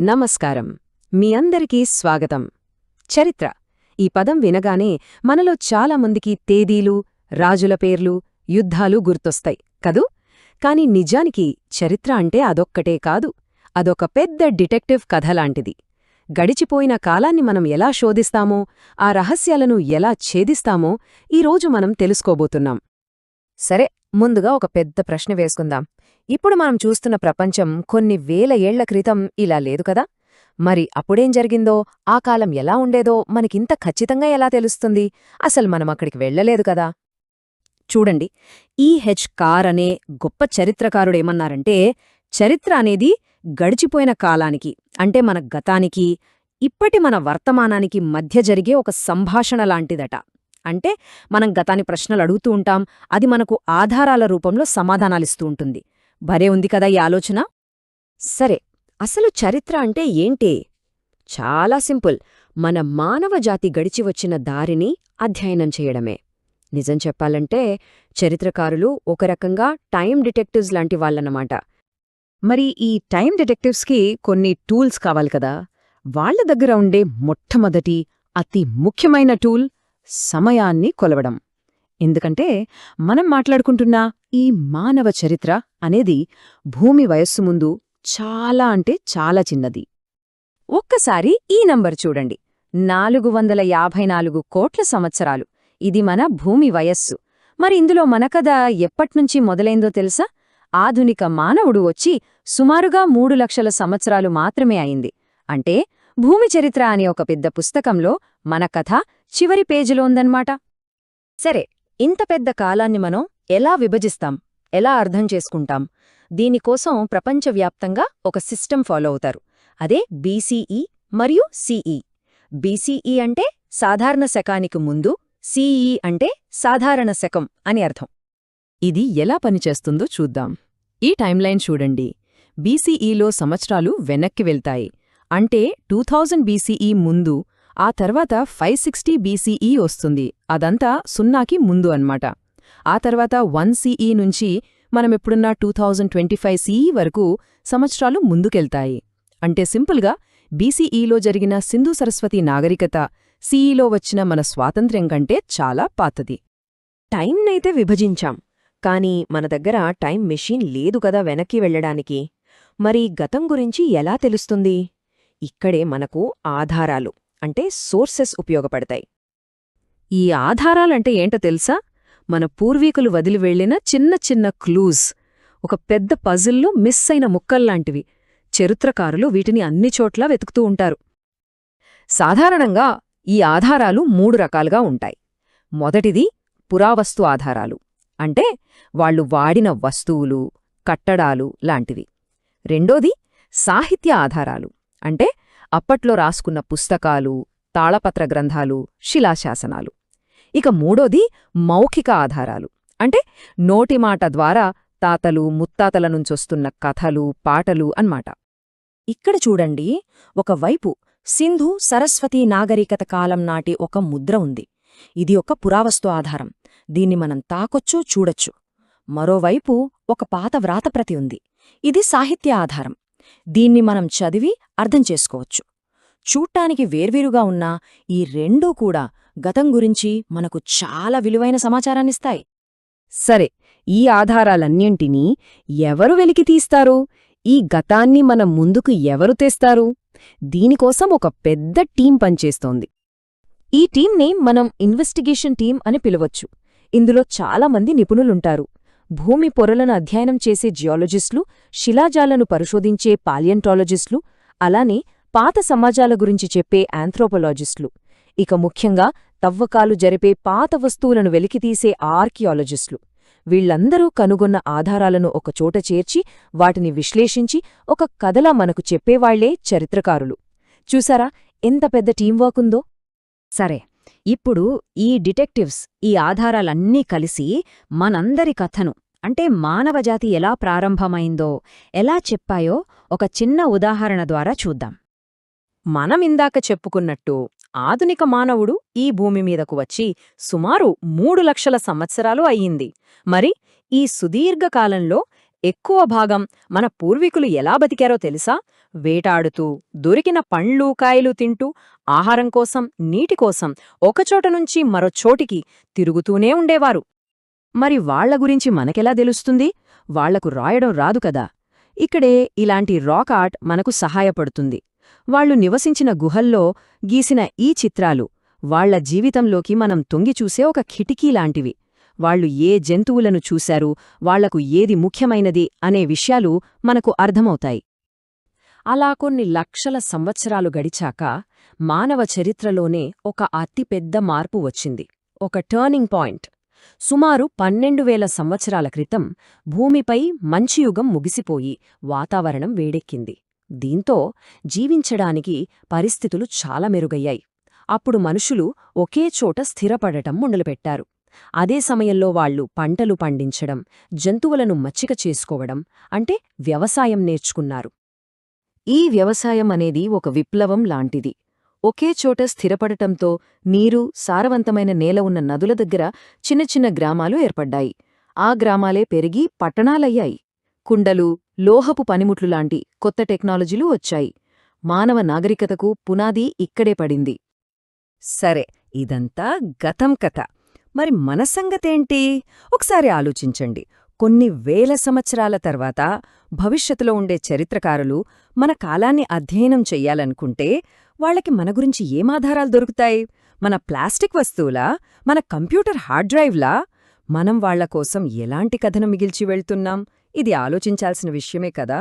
నమస్కారం. మీ అందరికీ స్వాగతం. చరిత్ర ఈ పదం వినగానే మనలో చాలామందికి తేదీలు, రాజుల పేర్లు, యుద్ధాలు గుర్తొస్తాయి కదూ. కాని నిజానికి చరిత్ర అంటే అదొక్కటే కాదు. అదొక పెద్ద డిటెక్టివ్ కథలాంటిది. గడిచిపోయిన కాలాన్ని మనం ఎలా శోధిస్తామో, ఆ రహస్యాలను ఎలా ఛేదిస్తామో ఈరోజు మనం తెలుసుకోబోతున్నాం. సరే, ముందుగా ఒక పెద్ద ప్రశ్న వేసుకుందాం. ఇప్పుడు మనం చూస్తున్న ప్రపంచం కొన్ని వేల ఏళ్ల క్రితం ఇలా లేదు కదా. మరి అప్పుడేం జరిగిందో, ఆ కాలం ఎలా ఉండేదో మనకింత ఖచ్చితంగా ఎలా తెలుస్తుంది? అసలు మనం అక్కడికి వెళ్లలేదు కదా. చూడండి, ఈహెచ్ కార్ అనే గొప్ప చరిత్రకారుడేమన్నారంటే, చరిత్ర అనేది గడిచిపోయిన కాలానికి, అంటే మన గతానికి, ఇప్పటి మన వర్తమానానికి మధ్య జరిగే ఒక సంభాషణ లాంటిదట. అంటే మనం గతాని ప్రశ్నలు అడుగుతూ ఉంటాం, అది మనకు ఆధారాల రూపంలో సమాధానాలిస్తూ ఉంటుంది. భలే ఉంది కదా ఈ ఆలోచన. సరే, అసలు చరిత్ర అంటే ఏంటి? చాలా సింపుల్. మన మానవజాతి గడిచివచ్చిన దారిని అధ్యయనం చేయడమే. నిజం చెప్పాలంటే చరిత్రకారులు ఒక రకంగా టైం డిటెక్టివ్స్ లాంటి వాళ్ళన్నమాట. మరి ఈ టైం డిటెక్టివ్స్కి కొన్ని టూల్స్ కావాలి కదా. వాళ్ల దగ్గర ఉండే మొట్టమొదటి అతి ముఖ్యమైన టూల్ సమయాన్ని కొలవడం. ఎందుకంటే మనం మాట్లాడుకుంటున్న ఈ మానవ చరిత్ర అనేది భూమి వయస్సు ముందు చాలా అంటే చాలా చిన్నది. ఒక్కసారి ఈ నంబర్ చూడండి, 454 కోట్ల సంవత్సరాలు. ఇది మన భూమి వయస్సు. మరి ఇందులో మన కథ ఎప్పట్నుంచి మొదలైందో తెలుసా? ఆధునిక మానవుడు వచ్చి సుమారుగా 3 లక్షల సంవత్సరాలు మాత్రమే అయింది. అంటే భూమి చరిత్ర అనే ఒక పెద్ద పుస్తకంలో మన కథ చివరి పేజీలో ఉందన్నమాట. సరే, ఇంత పెద్ద కాలాన్ని మనం ఎలా విభజిస్తాం, ఎలా అర్థం చేసుకుంటాం? దీనికోసం ప్రపంచవ్యాప్తంగా ఒక సిస్టమ్ ఫాలో అవుతారు. అదే బీసీఈ మరియు సిఈ. బీసీఈ అంటే సాధారణ శకానికి ముందు, సిఈ అంటే సాధారణ శకం అని అర్థం. ఇది ఎలా పనిచేస్తుందో చూద్దాం. ఈ టైంలైన్ చూడండి. బీసీఈలో సంవత్సరాలు వెనక్కి వెళ్తాయి. అంటే 2000 బీసీఈ ముందు, ఆ తర్వాత 560 బీసీఈ వస్తుంది. అదంతా సున్నాకి ముందు అన్నమాట. ఆ తర్వాత 1 సిఈ నుంచి మనమెప్పుడున్న 2025 సిఈ వరకు సంవత్సరాలు ముందుకెళ్తాయి. అంటే సింపుల్గా బీసీఈలో జరిగిన సింధు సరస్వతి నాగరికత సిఈలో వచ్చిన మన స్వాతంత్ర్యం కంటే చాలా పాతది. టైంనైతే విభజించాం, కానీ మన దగ్గర టైం మెషీన్ లేదు కదా వెనక్కి వెళ్లడానికి. మరి గతం గురించి ఎలా తెలుస్తుంది? ఇక్కడే మనకు ఆధారాలు అంటే సోర్సెస్ ఉపయోగపడతాయి. ఈ ఆధారాలంటే ఏంటో తెలుసా? మన పూర్వీకులు వదిలి వెళ్లిన చిన్న చిన్న క్లూస్, ఒక పెద్ద పజిల్లో మిస్ అయిన ముక్కల్లాంటివి. చరిత్రకారులు వీటిని అన్ని చోట్లా వెతుకుతూ ఉంటారు. సాధారణంగా ఈ ఆధారాలు 3 రకాలుగా ఉంటాయి. మొదటిది పురావస్తు ఆధారాలు, అంటే వాళ్లు వాడిన వస్తువులు, కట్టడాలు లాంటివి. రెండోది సాహిత్య ఆధారాలు, అంటే అప్పట్లో రాసుకున్న పుస్తకాలు, తాళపత్ర గ్రంథాలు, శిలాశాసనాలు. ఇక మూడోది మౌఖిక ఆధారాలు, అంటే నోటిమాట ద్వారా తాతలు ముత్తాతల నుంచొస్తున్న కథలు, పాటలు అన్నమాట. ఇక్కడ చూడండి, ఒకవైపు సింధు సరస్వతీ నాగరికత కాలం నాటి ఒక ముద్ర ఉంది. ఇది ఒక పురావస్తు ఆధారం. దీన్ని మనం తాకొచ్చు, చూడొచ్చు. మరోవైపు ఒక పాత వ్రాతప్రతి ఉంది. ఇది సాహిత్య ఆధారం. దీన్ని మనం చదివి అర్థం చేసుకోవచ్చు. చూట్టానికి వేర్వేరుగా ఉన్నా ఈ రెండూ కూడా గతం గురించి మనకు చాలా విలువైన సమాచారాన్నిస్తాయి. సరే, ఈ ఆధారాలన్నింటినీ ఎవరు వెలికితీస్తారు? ఈ గతాన్ని మన ముందుకు ఎవరు తెస్తారు? దీనికోసం ఒక పెద్ద టీం పనిచేస్తోంది. ఈ టీంని మనం ఇన్వెస్టిగేషన్ టీం అని పిలవచ్చు. ఇందులో చాలామంది నిపుణులుంటారు. భూమి పొరలను అధ్యయనం చేసే జియాలజిస్టులు, శిలాజాలను పరిశోధించే పాలియంటాలజిస్టులు, అలానే పాత సమాజాల గురించి చెప్పే ఆంథ్రోపోలాజిస్టులు, ఇక ముఖ్యంగా తవ్వకాలు జరిపే పాత వస్తువులను వెలికితీసే ఆర్కియాలజిస్టులు. వీళ్లందరూ కనుగొన్న ఆధారాలను ఒకచోట చేర్చి వాటిని విశ్లేషించి ఒక కథలా మనకు చెప్పేవాళ్లే చరిత్రకారులు. చూసారా ఎంత పెద్ద టీంవర్క్ ఉందో? సరే, ఇప్పుడు ఈ డిటెక్టివ్స్ ఈ ఆధారాలన్నీ కలిసి మనందరి కథను, అంటే మానవజాతి ఎలా ప్రారంభమైందో, ఎలా చెప్పాయో ఒక చిన్న ఉదాహరణ ద్వారా చూద్దాం. మనమిందాక చెప్పుకున్నట్టు ఆధునిక మానవుడు ఈ భూమి మీదకు వచ్చి సుమారు 3 లక్షల సంవత్సరాలు అయ్యింది. మరి ఈ సుదీర్ఘకాలంలో ఎక్కువ భాగం మన పూర్వీకులు ఎలా బతికారో తెలుసా? వేటాడుతూ, దొరికిన పండ్లు, కాయలు తింటూ, ఆహారం కోసం, నీటి కోసం ఒకచోట నుంచి మరో చోటికి తిరుగుతూనే ఉండేవారు. మరి వాళ్ల గురించి మనకెలా తెలుస్తుంది? వాళ్లకు రాయడం రాదు కదా. ఇక్కడే ఇలాంటి రాక్ ఆర్ట్ మనకు సహాయపడుతుంది. వాళ్లు నివసించిన గుహల్లో గీసిన ఈ చిత్రాలు వాళ్ల జీవితంలోకి మనం తొంగిచూసే ఒక కిటికీలాంటివి. వాళ్లు ఏ జంతువులను చూశారు, వాళ్లకు ఏది ముఖ్యమైనది అనే విషయాలు మనకు అర్థమవుతాయి. అలా కొన్ని లక్షల సంవత్సరాలు గడిచాక మానవ చరిత్రలోనే ఒక అతిపెద్ద మార్పు వచ్చింది, ఒక టర్నింగ్ పాయింట్. సుమారు 12,000 సంవత్సరాల క్రితం భూమిపై మంచుయుగం ముగిసిపోయి వాతావరణం వేడెక్కింది. దీంతో జీవించడానికి పరిస్థితులు చాలా మెరుగయ్యాయి. అప్పుడు మనుషులు ఒకే చోట స్థిరపడటం మొదలుపెట్టారు. అదే సమయంలో వాళ్లు పంటలు పండించడం, జంతువులను మచ్చిక చేసుకోవడం, అంటే వ్యవసాయం నేర్చుకున్నారు. ఈ వ్యవసాయం అనేది ఒక విప్లవం లాంటిది. ఒకే చోట స్థిరపడటంతో నీరు, సారవంతమైన నేల ఉన్న నదుల దగ్గర చిన్న చిన్న గ్రామాలు ఏర్పడ్డాయి. ఆ గ్రామాలే పెరిగి పట్టణాలయ్యాయి. కుండలు, లోహపు పనిముట్లులాంటి కొత్త టెక్నాలజీలు వచ్చాయి. మానవ నాగరికతకు పునాది ఇక్కడే పడింది. సరే, ఇదంతా గతం కథ. మరి మన సంగతేంటి? ఒకసారి ఆలోచించండి. కొన్ని వేల సంవత్సరాల తర్వాత భవిష్యత్తులో ఉండే చరిత్రకారులు మన కాలాన్ని అధ్యయనం చెయ్యాలనుకుంటే వాళ్లకి మన గురించి ఏమాధారాలు దొరుకుతాయి? మన ప్లాస్టిక్ వస్తువులా? మన కంప్యూటర్ హార్డ్ డ్రైవ్లా? మనం వాళ్ల కోసం ఎలాంటి కథను మిగిల్చి వెళ్తున్నాం? ఇది ఆలోచించాల్సిన విషయమే కదా.